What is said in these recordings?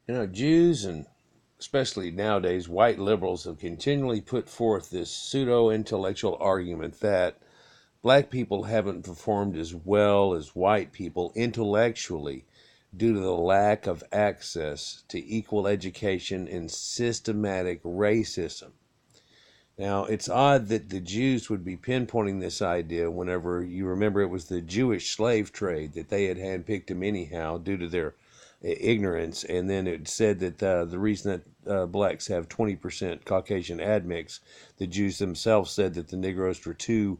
Jews and especially nowadays white liberals have continually put forth this pseudo-intellectual argument that black people haven't performed as well as white people intellectually due to the lack of access to equal education and systematic racism. Now, it's odd that the Jews would be pinpointing this idea whenever you remember it was the Jewish slave trade that they had handpicked them anyhow due to their ignorance. And then it said that the reason that blacks have 20% Caucasian admix, the Jews themselves said that the Negroes were too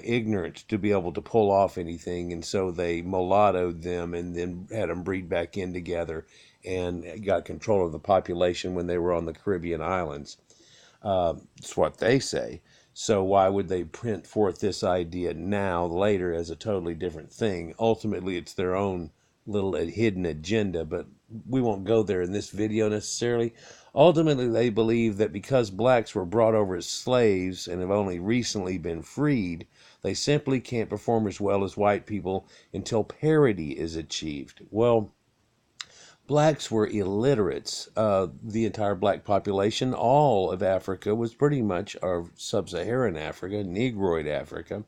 ignorant to be able to pull off anything. And so they mulattoed them and then had them breed back in together and got control of the population when they were on the Caribbean islands. It's what they say. So why would they print forth this idea now, later, as a totally different thing? Ultimately, it's their own little hidden agenda, but we won't go there in this video necessarily. Ultimately, they believe that because blacks were brought over as slaves and have only recently been freed, they simply can't perform as well as white people until parity is achieved. Well, blacks were illiterates. The entire black population, all of Africa, was pretty much, or sub-Saharan Africa, Negroid Africa,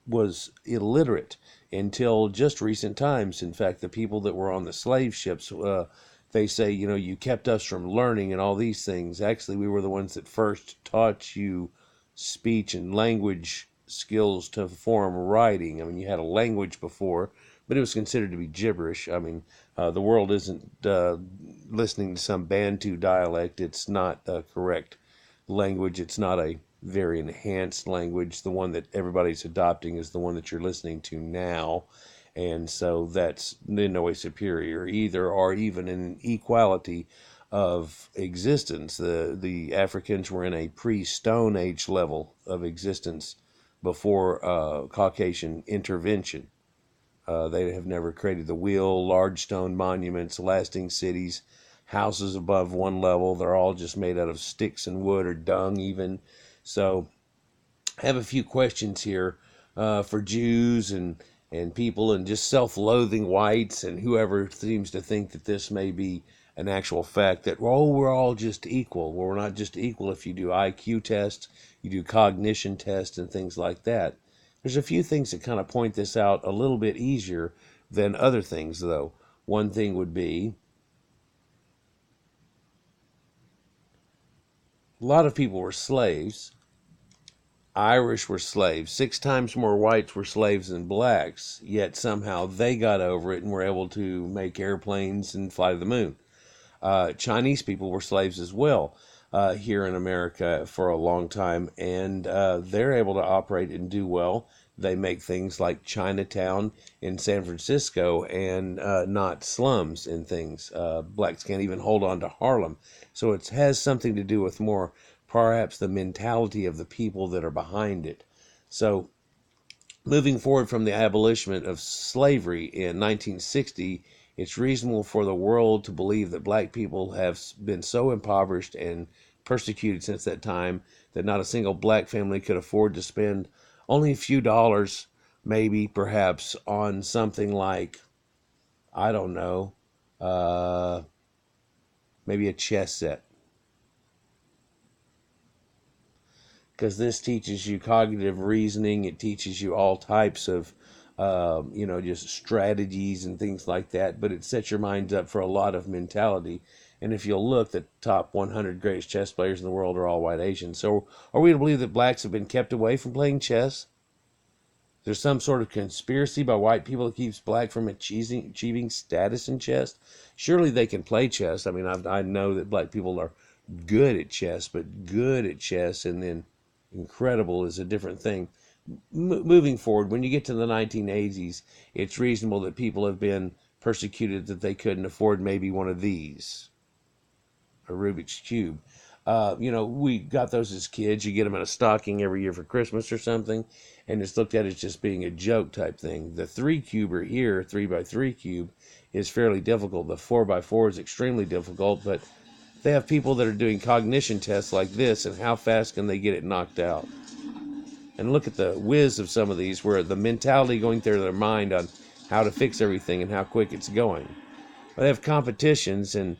was illiterate until just recent times. In fact, the people that were on the slave ships, they say, you kept us from learning and all these things. Actually, we were the ones that first taught you speech and language skills to form writing. I mean, you had a language before, but it was considered to be gibberish. I mean, the world isn't listening to some Bantu dialect. It's not a correct language. It's not a very enhanced language. The one that everybody's adopting is the one that you're listening to now. And so that's in no way superior either, or even an equality of existence. The Africans were in a pre-Stone Age level of existence before Caucasian intervention. They have never created the wheel, large stone monuments, lasting cities, houses above one level. They're all just made out of sticks and wood or dung even. So I have a few questions here for Jews and people and just self-loathing whites and whoever seems to think that this may be an actual fact that, oh, we're all just equal. Well, we're not just equal if you do IQ tests, you do cognition tests and things like that. There's a few things that kind of point this out a little bit easier than other things, though. One thing would be a lot of people were slaves. Irish were slaves. 6 times more whites were slaves than blacks, yet somehow they got over it and were able to make airplanes and fly to the moon. Chinese people were slaves as well here in America for a long time, and they're able to operate and do well. They make things like Chinatown in San Francisco and not slums and things. Blacks can't even hold on to Harlem. So it has something to do with more perhaps the mentality of the people that are behind it. So moving forward from the abolition of slavery in 1960, it's reasonable for the world to believe that black people have been so impoverished and persecuted since that time that not a single black family could afford to spend only a few dollars, maybe, perhaps, on something like, I don't know, maybe a chess set. Because this teaches you cognitive reasoning. It teaches you all types of, just strategies and things like that. But it sets your minds up for a lot of mentality. And if you'll look, the top 100 greatest chess players in the world are all white Asians. So are we to believe that blacks have been kept away from playing chess? There's some sort of conspiracy by white people that keeps black from achieving status in chess? Surely they can play chess. I mean, I know that black people are good at chess, but good at chess and then incredible is a different thing. Moving forward, when you get to the 1980s, it's reasonable that people have been persecuted that they couldn't afford maybe one of these, a Rubik's Cube. We got those as kids. You get them in a stocking every year for Christmas or something, and it's looked at as just being a joke type thing. The 3-cuber here, 3x3 cube, is fairly difficult. The 4x4 is extremely difficult, but they have people that are doing cognition tests like this, and how fast can they get it knocked out? And look at the whiz of some of these, where the mentality going through their mind on how to fix everything and how quick it's going. They have competitions, and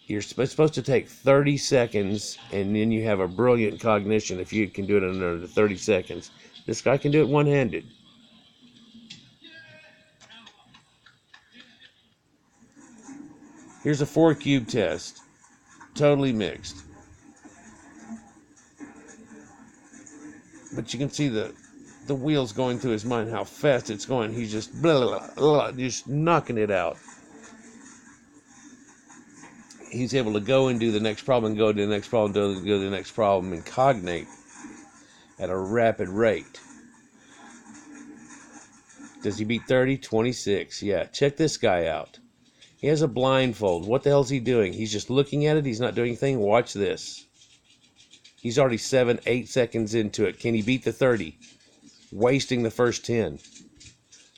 it's supposed to take 30 seconds, and then you have a brilliant cognition if you can do it in under 30 seconds. This guy can do it one-handed. Here's a 4-cube test. Totally mixed. But you can see the wheels going through his mind, how fast it's going. He's just blah, blah, blah, just knocking it out. He's able to go and do the next problem, and go to the next problem, go to the next problem, and cognate at a rapid rate. Does he beat 30? 26. Yeah, check this guy out. He has a blindfold. What the hell is he doing? He's just looking at it. He's not doing anything. Watch this. He's already 7, 8 seconds into it. Can he beat the 30? Wasting the first 10.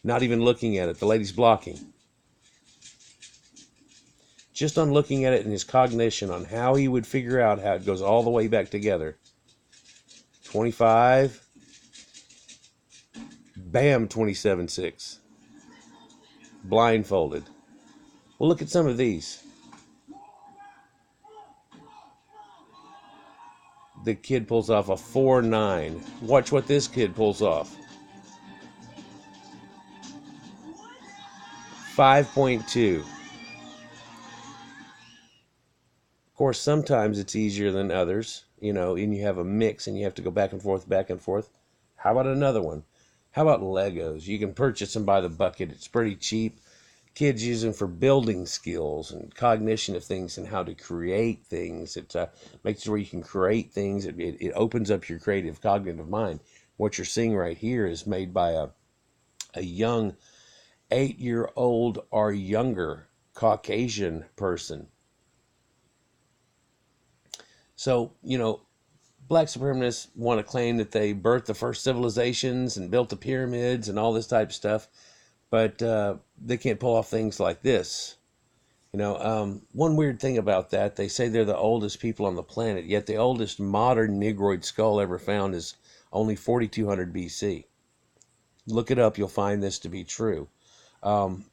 Not even looking at it. The lady's blocking. Just on looking at it and his cognition on how he would figure out how it goes all the way back together. 25. Bam, 27.6. Blindfolded. Well, look at some of these. The kid pulls off a 4.9. Watch what this kid pulls off. 5.2. Of course, sometimes it's easier than others, and you have a mix and you have to go back and forth, back and forth. How about another one? How about Legos? You can purchase them by the bucket. It's pretty cheap. Kids use them for building skills and cognition of things and how to create things. It makes it where you can create things. It opens up your creative cognitive mind. What you're seeing right here is made by a young 8-year-old or younger Caucasian person. So, black supremacists want to claim that they birthed the first civilizations and built the pyramids and all this type of stuff, but they can't pull off things like this. One weird thing about that, they say they're the oldest people on the planet, yet the oldest modern Negroid skull ever found is only 4200 BC. Look it up, you'll find this to be true.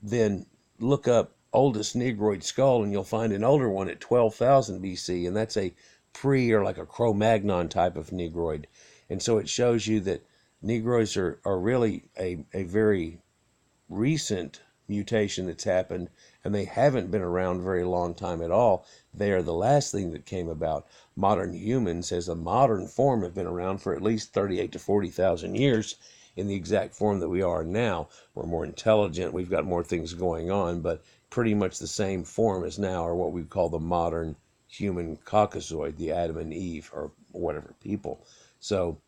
Then look up oldest Negroid skull, and you'll find an older one at 12,000 BC, and that's a or like a Cro-Magnon type of Negroid. And so it shows you that Negroids are really a very recent mutation that's happened, and they haven't been around a very long time at all. They are the last thing that came about. Modern humans as a modern form have been around for at least 38 to 40,000 years in the exact form that we are now. We're more intelligent, we've got more things going on, but pretty much the same form as now are what we call the modern human Caucasoid, the Adam and Eve, or whatever people. So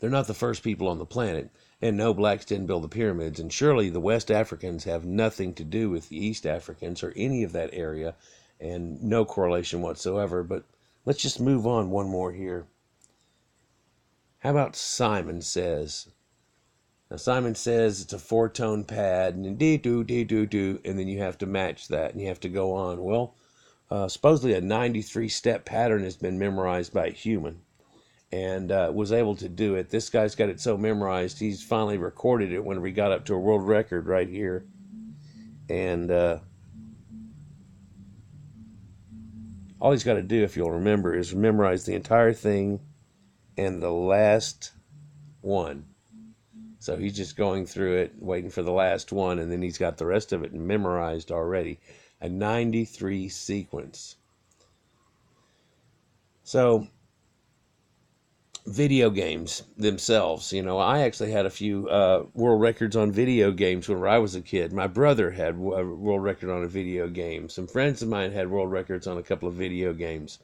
they're not the first people on the planet, and no, blacks didn't build the pyramids, and surely the West Africans have nothing to do with the East Africans or any of that area, and no correlation whatsoever. But let's just move on one more here. How about Simon Says? Now Simon Says it's a 4-tone pad, and dee-doo, and then you have to match that, and you have to go on. Well, supposedly a 93-step pattern has been memorized by a human, and was able to do it. This guy's got it so memorized, he's finally recorded it whenever he got up to a world record right here. And all he's got to do, if you'll remember, is memorize the entire thing and the last one. So he's just going through it, waiting for the last one, and then he's got the rest of it memorized already. A 93 sequence. So video games themselves, I actually had a few world records on video games when I was a kid. My brother had a world record on a video game. Some friends of mine had world records on a couple of video games.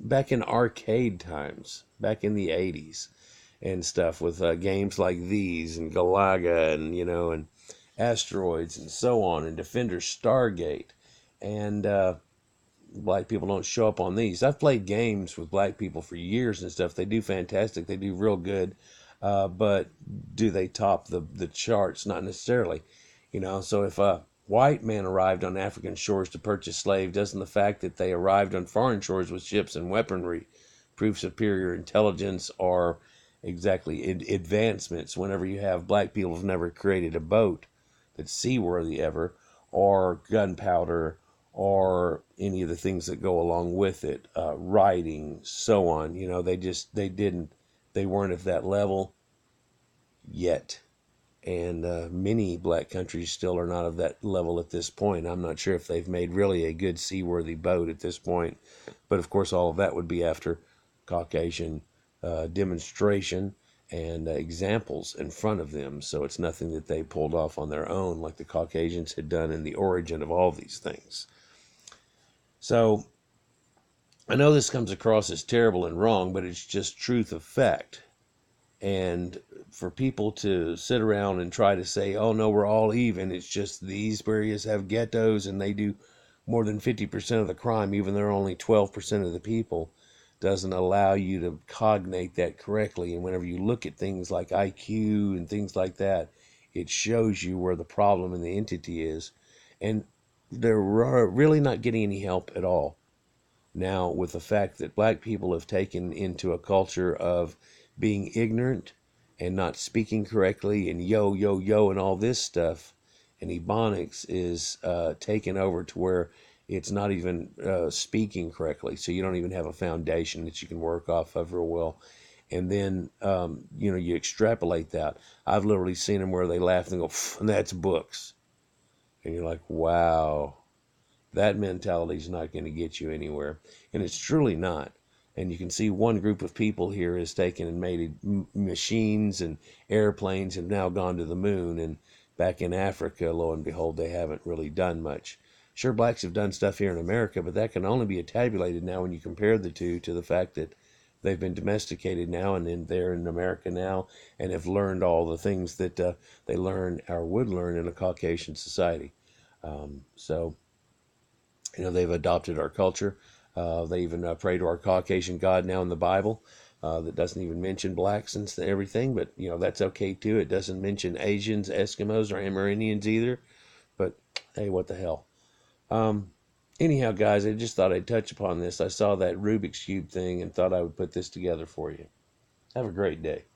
Back in arcade times, back in the 80s and stuff, with games like these and Galaga and, and Asteroids and so on, and Defender Stargate. And black people don't show up on these. I've played games with black people for years and stuff. They do fantastic. They do real good. But do they top the charts? Not necessarily. So if a white man arrived on African shores to purchase slaves, doesn't the fact that they arrived on foreign shores with ships and weaponry prove superior intelligence or exactly advancements? Whenever you have black people who've never created a boat, that's seaworthy ever, or gunpowder, or any of the things that go along with it, writing, so on. They weren't at that level yet. And many black countries still are not of that level at this point. I'm not sure if they've made really a good seaworthy boat at this point. But of course, all of that would be after Caucasian demonstration and examples in front of them. So it's nothing that they pulled off on their own like the Caucasians had done in the origin of all these things. So I know this comes across as terrible and wrong, but it's just truth of fact. And for people to sit around and try to say, oh no, we're all even, it's just these areas have ghettos and they do more than 50% of the crime, even though they're only 12% of the people, doesn't allow you to cognate that correctly. And whenever you look at things like IQ and things like that, it shows you where the problem in the entity is. And they're really not getting any help at all. Now, with the fact that black people have taken into a culture of being ignorant and not speaking correctly and yo, yo, yo, and all this stuff, and Ebonics is taken over to where it's not even speaking correctly. So you don't even have a foundation that you can work off of real well. And then, you extrapolate that. I've literally seen them where they laugh and go, and that's books. And you're like, wow. That mentality is not going to get you anywhere. And it's truly not. And you can see one group of people here has taken and made machines and airplanes and now gone to the moon. And back in Africa, lo and behold, they haven't really done much. Sure, blacks have done stuff here in America, but that can only be tabulated now when you compare the two to the fact that they've been domesticated now and then they're in America now and have learned all the things that they learn or would learn in a Caucasian society. They've adopted our culture. They even pray to our Caucasian God now in the Bible. That doesn't even mention blacks and everything, but that's okay too. It doesn't mention Asians, Eskimos, or Amerindians either. But hey, what the hell? Anyhow, guys, I just thought I'd touch upon this. I saw that Rubik's Cube thing and thought I would put this together for you. Have a great day.